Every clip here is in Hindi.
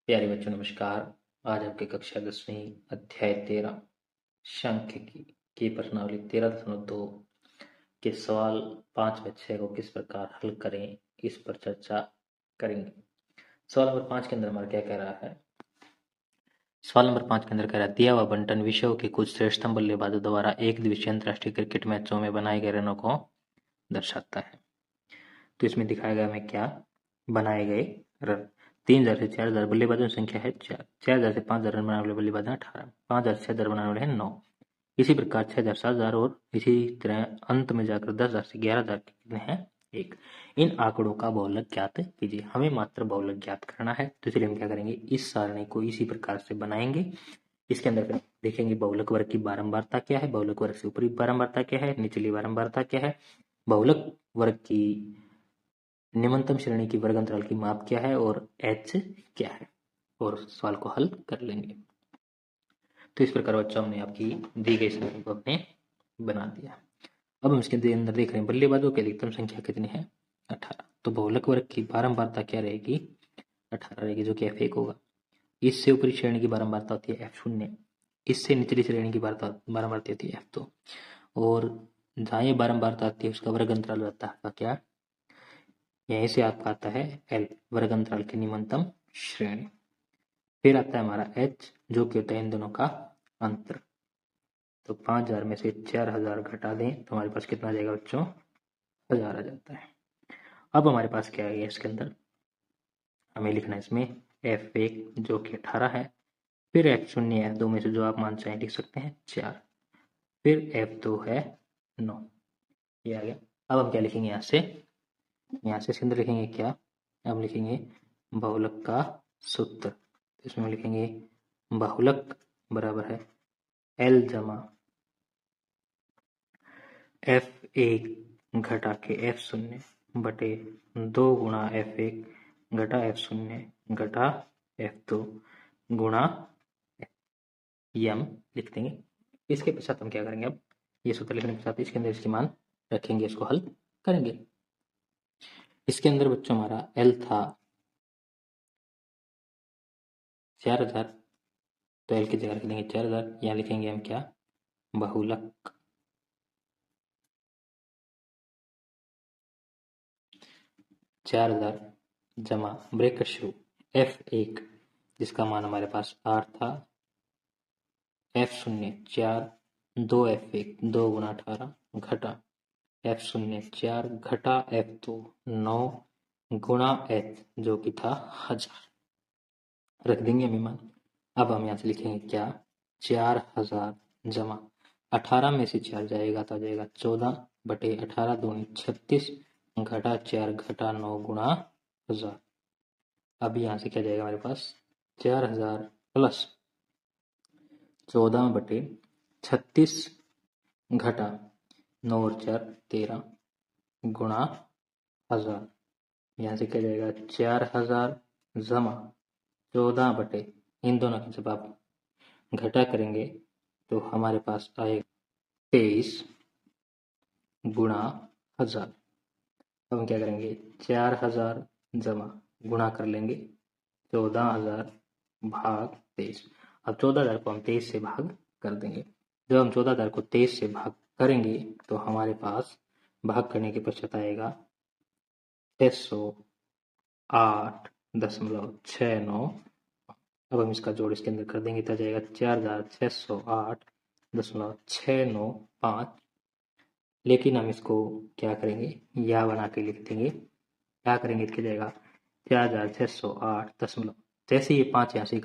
प्यारे बच्चों नमस्कार। आज आपकी कक्षा 10वीं अध्याय 13 सांख्यिकी की प्रश्नावली 13.2 के सवाल 5 व 6 को किस प्रकार हल करें, इस पर चर्चा करेंगे। सवाल नंबर 5 के अंदर हमारा क्या कह रहा है? सवाल नंबर 5 के अंदर कह रहा है दिया हुआ बंटन विश्व के कुछ श्रेष्ठतम बल्लेबाजों द्वारा एक दिवसीय अंतर्राष्ट्रीय क्रिकेट मैचों में बनाए गए रनों को दर्शाता है। तो इसमें दिखाया गया हमें क्या बनाए गए रन। 3000 से 4000 बल्लेबाजों की संख्या है 4, 4000 से 5000 रन बनाने वाले बल्लेबाज हैं 18, 5000 से 6000 बनाने वाले हैं 9, इसी प्रकार 6000 7000 और इसी तरह अंत में जाकर 10000 से 11000 कितने हैं 1। इन आंकड़ों का बहुलक ज्ञात कीजिए। हमें मात्र बहुलक ज्ञात करना है, तो इसलिए हम क्या करेंगे, इस सारणी को इसी प्रकार से बनाएंगे। इसके अंदर फिर देखेंगे बहुलक वर्ग की बारंबारता क्या है, बहुलक वर्ग से ऊपरी बारंबारता क्या है, निचली बारंबारता क्या है, बहुलक वर्ग की निम्नतम श्रेणी की वर्ग अंतराल की माप क्या है और एच क्या है, और सवाल को हल कर लेंगे। तो इस प्रकार बच्चों हमने आपकी दी गई समीकरण को अपने बना दिया। अब हम इसके अंदर देख रहे हैं बल्लेबाजों की अधिकतम संख्या कितनी है 18। तो बहुलक वर्ग की बारंबारता क्या रहेगी 18 रहेगी, जो कि F1 होगा। इससे ऊपरी श्रेणी की बारंबारता होती है F0, इससे निचली श्रेणी की बारंबारता होती है F2, और जहाँ ये बारंबारता आती है उसका वर्ग अंतराल रहता है आपका क्या, यहीं से आपका आता है L, वर्ग अंतराल की निम्नतम श्रेणी। फिर आता है हमारा H, जो कि होता है इन दोनों का अंतर। तो 5000 में से 4000 घटा दें तो हमारे पास कितना आ जाएगा बच्चों, 1000 आ जाता है। अब हमारे पास क्या है इसके अंदर, हमें लिखना है इसमें F1 जो कि 18 है, फिर F0 F2 में से जो आप मान चाहें लिख सकते हैं 4, फिर F2 है 9, ये आ गया। अब हम क्या लिखेंगे यहाँ से इसके अंदर लिखेंगे क्या, अब लिखेंगे बहुलक का सूत्र। इसमें लिखेंगे बहुलक बराबर है L जमा F1 घटा के F0 बटे 2 गुणा F1 घटा F0 घटा F2 गुणा ये हम लिख देंगे। इसके पश्चात हम क्या करेंगे, अब ये सूत्र लिखने के साथ इसके अंदर इसकी मान रखेंगे, इसको हल करेंगे। इसके अंदर बच्चों हमारा L था 4000, तो L की जगह रख देंगे 4000। यहाँ लिखेंगे हम क्या, बहुलक 4000 जमा ब्रेकेट शुरू F1 जिसका मान हमारे पास 8 था, F0 4, 2 F1 2 गुणा 18 घटा F0 4 घटा F2 9 गुणा H जो कि था 1000, रख देंगे हमें मान। अब हम यहाँ से लिखेंगे क्या, 4000 जमा 18 में से 4 जाएगा तो आ जाएगा 14 बटे 18 दूनी 36 घटा 4 घटा 9 गुणा 1000। अब यहाँ से क्या जाएगा हमारे पास, 4000 प्लस 14 बटे 36 घटा 9 और 4 13 गुणा 1000। यहाँ से क्या जाएगा 4000 जमा 14 बटे, इन दोनों की जब आप घटा करेंगे तो हमारे पास आएगा 23 गुणा 1000। अब हम क्या करेंगे, 4000 जमा गुणा कर लेंगे 14000 भाग 23। अब 14000 को हम 23 से भाग कर देंगे। जब हम 14000 को 23 से भाग करेंगे तो हमारे पास भाग करने के पश्चात आएगा 608.69। अब हम इसका जोड़ इसके अंदर कर देंगे तो आ जाएगा 4608.695। लेकिन हम इसको क्या करेंगे, या बना के लिख देंगे। क्या करेंगे, इसकी जाएगा 4608 जैसे ये 5 यहाँ से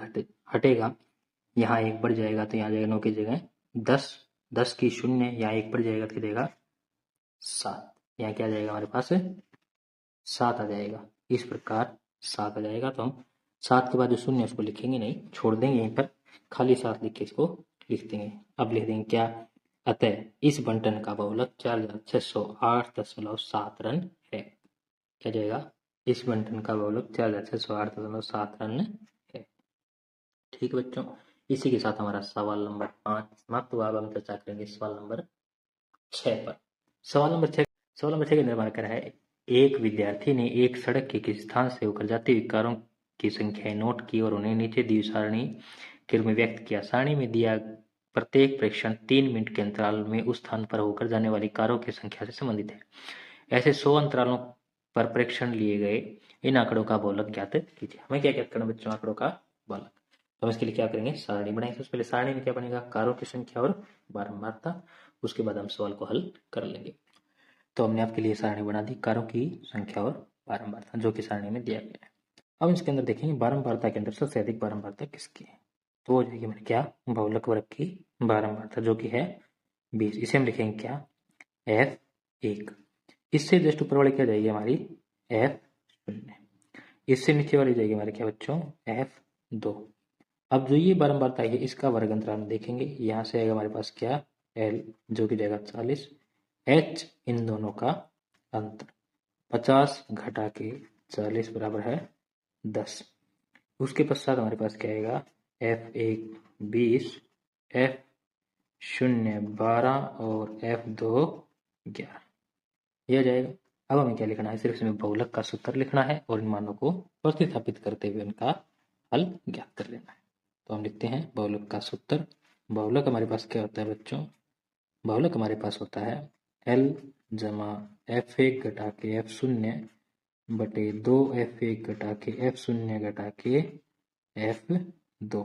हटेगा, यहाँ 1 बढ़ जाएगा तो यहाँ जाएगा 9 की जगह 10, 10 की 0, यहाँ 1 बढ़ जाएगा तो जाएगा 7, यहाँ क्या जाएगा हमारे पास 7 आ जाएगा। इस प्रकार 7 आ जाएगा। तो हम 7 के बाद जो 0 है उसको लिखेंगे नहीं, छोड़ देंगे यहीं पर, खाली 7 लिख के इसको लिख देंगे। अब लिख देंगे क्या, अतः इस बंटन का बहुलक 4608.7 रन है। क्या जाएगा, इस बंटन का बहुलक 4608.7 रन है। ठीक है बच्चों, इसी के साथ हमारा सवाल नंबर 5 समाप्त हुआ। अब हम चर्चा करेंगे सवाल नंबर 6 पर। सवाल नंबर 6 के निर्माण कर है, एक विद्यार्थी ने एक सड़क के किसी स्थान से होकर जाते हुए कारों की संख्याएं नोट की और उन्हें नीचे दी सारणी के रूप में व्यक्त किया। सारणी में दिया प्रत्येक प्रेक्षण 3 मिनट के अंतराल में उस स्थान पर होकर जाने वाली कारों की संख्या से संबंधित है। ऐसे 100 अंतरालों पर प्रेक्षण लिए गए इन आंकड़ों का बहुलक ज्ञात कीजिए। हमें क्या ज्ञात करना बच्चों? आंकड़ों का बहुलक। तो हम इसके लिए क्या करेंगे? सारणी बनाएंगे। सबसे पहले सारणी में क्या बनेगा? कारों की संख्या और बारंबारता। उसके बाद हम सवाल को हल कर लेंगे। तो हमने आपके लिए सारणी बना दी, कारों की संख्या और बारंबारता, जो कि सारणी में दिया गया है। अब इसके अंदर देखेंगे बारंबारता के अंदर सबसे अधिक बारंबारता किसकी है। तो हो जाएगी मैंने क्या? बहुलक वर्ग की बारंबारता, जो कि है 20। इसे हम लिखेंगे क्या? F1। इससे जस्ट ऊपर वाली क्या जाएगी हमारी? F0। इससे नीचे वाली जाएगी हमारे क्या बच्चों? F2। अब जो ये बारंबारता है इसका वर्ग अंतराल हम देखेंगे। यहाँ से आएगा हमारे पास क्या? L, जो कि जाएगा 40। H इन दोनों का अंतर 50 घटा के 40 बराबर है 10। उसके पश्चात हमारे पास क्या आएगा? F1 20, F0 12 और F2 11। यह जाएगा। अब हमें क्या लिखना है? सिर्फ इसमें बहुलक का सूत्र लिखना है और इन मानों को प्रतिस्थापित करते हुए इनका हल ज्ञात कर लेना है। तो हम लिखते हैं बहुलक का सूत्र। बहुलक हमारे पास क्या होता है बच्चों? बहुलक हमारे पास होता है L जमा F1 घटा के F0 बटे 2 F1 घटा के F0 घटा के F2।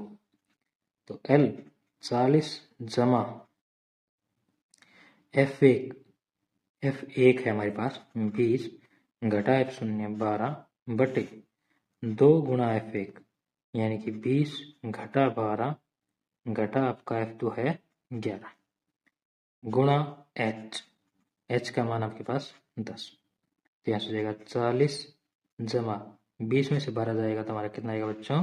तो L 40 जमा F1 है हमारे पास 20 घटा F0 12 बटे 2 गुणा F1 यानी कि 20 घटा 12 घटा आपका F2 है 11 गुणा H का मान आपके पास 10। तो यहाँ से जाएगा 40 जमा 20 में से 12 जाएगा तो हमारा कितना आएगा बच्चों?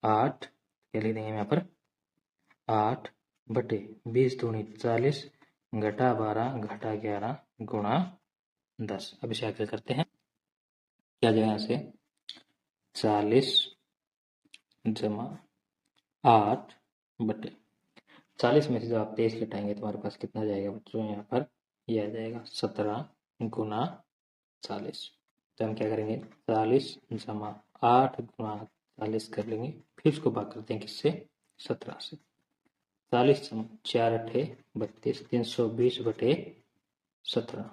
8। क्या लिख देंगे यहाँ पर? 8 बटे 20 दूनी 40 घटा 12 घटा 11 गुणा 10। अब इसे आगे करते हैं। क्या जाएगा यहाँ से? 40 जमा 8 बटे 40 में से जब आप 23 घटाएंगे तो हमारे पास कितना जाएगा बच्चों? यहाँ पर यह आ जाएगा 17 गुना 40। तो हम क्या करेंगे? 40 जमा 8 गुना 40 कर लेंगे, फिर उसको भाग करते हैं किससे? 17 से। 40 जमा 4 अठे 32 320 बटे 17।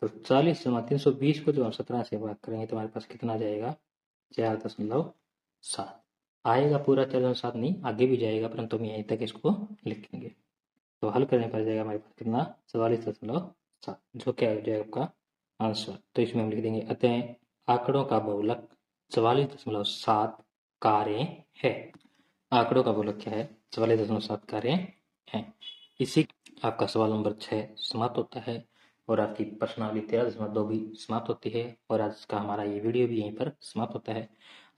तो 40 जमा 320 को जब हम 17 से भाग करेंगे तो हमारे पास कितना जाएगा? 4.7 आएगा। पूरा 4.7 नहीं, आगे भी जाएगा, परंतु हम यहीं तक इसको लिखेंगे। तो हल करने पर जाएगा हमारे पास कितना? 44.7, जो क्या हो जाएगा आपका आंसर। तो इसमें हम लिख देंगे अतः आंकड़ों का बहुलक 44.7 कारें है। आंकड़ों का बहुलक क्या है? 44.7 कारें हैं। इसी आपका सवाल नंबर 6 समाप्त होता है और आपकी प्रश्नावली 13.2 भी समाप्त होती है और आज का हमारा ये वीडियो भी यहीं पर समाप्त होता है।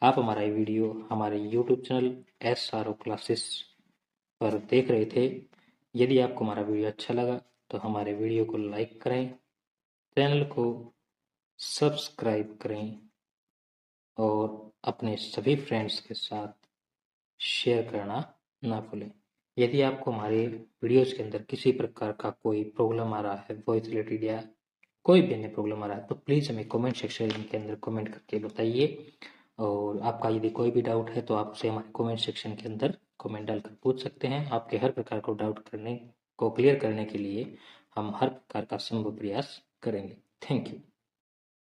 आप हमारा ये वीडियो हमारे YouTube चैनल SRO क्लासेस पर देख रहे थे। यदि आपको हमारा वीडियो अच्छा लगा तो हमारे वीडियो को लाइक करें, चैनल को सब्सक्राइब करें और अपने सभी फ्रेंड्स के साथ शेयर करना ना भूलें। यदि आपको हमारे वीडियोस के अंदर किसी प्रकार का कोई प्रॉब्लम आ रहा है, वॉइस रिलेटेड या कोई भी अन्य प्रॉब्लम आ रहा है, तो प्लीज़ हमें कमेंट सेक्शन के अंदर कमेंट करके बताइए। और आपका यदि कोई भी डाउट है तो आप उसे हमारे कमेंट सेक्शन के अंदर कमेंट डालकर पूछ सकते हैं। आपके हर प्रकार को डाउट करने को क्लियर करने के लिए हम हर प्रकार का संभव प्रयास करेंगे। Thank you.